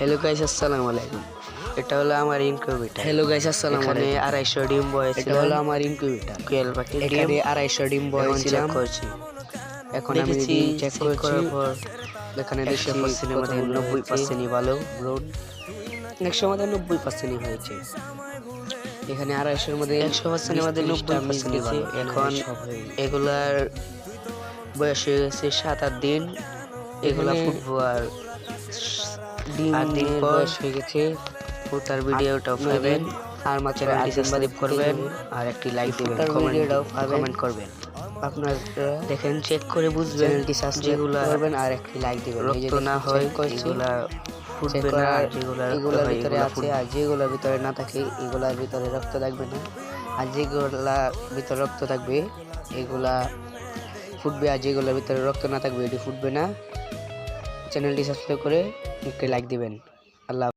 Hello guys, আসসালামু আলাইকুম। এটা হলো আমার ইনকিউবেটর। হ্যালো গাইস, আসসালামু এখানে আলাইকুম। 250 ডিম বয়েছিল। এটা হলো আমার ইনকিউবেটর। কোয়েল পাখির ডিম। এখানে 250 ডিম এখন চেক বয়েছিলাম। করছি। এখন আমি দেখেছি ডিম চেক চেক করছি। করার পর এখানে দেখছি 100%-এর মধ্যে কতগুলো হয়েছে। 90%ই ভালো। ব্রুড 100 মধ্যে 90%ই হয়েছে। এখানে 250-এর মধ্যে 100%-এর মধ্যে 20-30টা মিস 90%ই গেছে। ভালো। এখন সব হয়ে গেছে। এগুলার বয়স হয়ে গেছে 7-8 দিন। এগুলা এখানে ফুটবো আর 8 দিন ডিমের পর বয়স হয়ে গেছে ফুটার ভিডিওটাও 8-9 পাবেন। দিন। আর মাত্র 8 চ্যানেলটি দিন বাদে সাবস্ক্রাইব ফুটে করবেন যাবে। আর একটি লাইক দিবেন, ফুটার ভিডিওটাও পাবেন। কমেন্ট করবেন। আপনারা দেখেন, চেক করে বুঝবেন। চ্যানেলটি সাবস্ক্রাইব যেগুলা করবেন আর একটি লাইক দিবেন। এই যে রক্ত না দেখুন, হয় চেক করছি। এগুলা চেক ফুটবে না, আর করার যেগুলা রক্ত এগুলোর হয় ভিতরে এগুলা আছে, ফুটবে। আর যেগুলোর ভিতরে না থাকে এগুলার ভিতরে রক্ত থাকবে না। আর যেগুলা ভিতরে রক্ত থাকবে এগুলা ফুটবে, আর যেগুলোর ভিতরে রক্ত না থাকবে এটি ফুটবে না। চ্যানেলটি সাবস্ক্রাইব করে একটি লাইক দিবেন। আল্লাহ।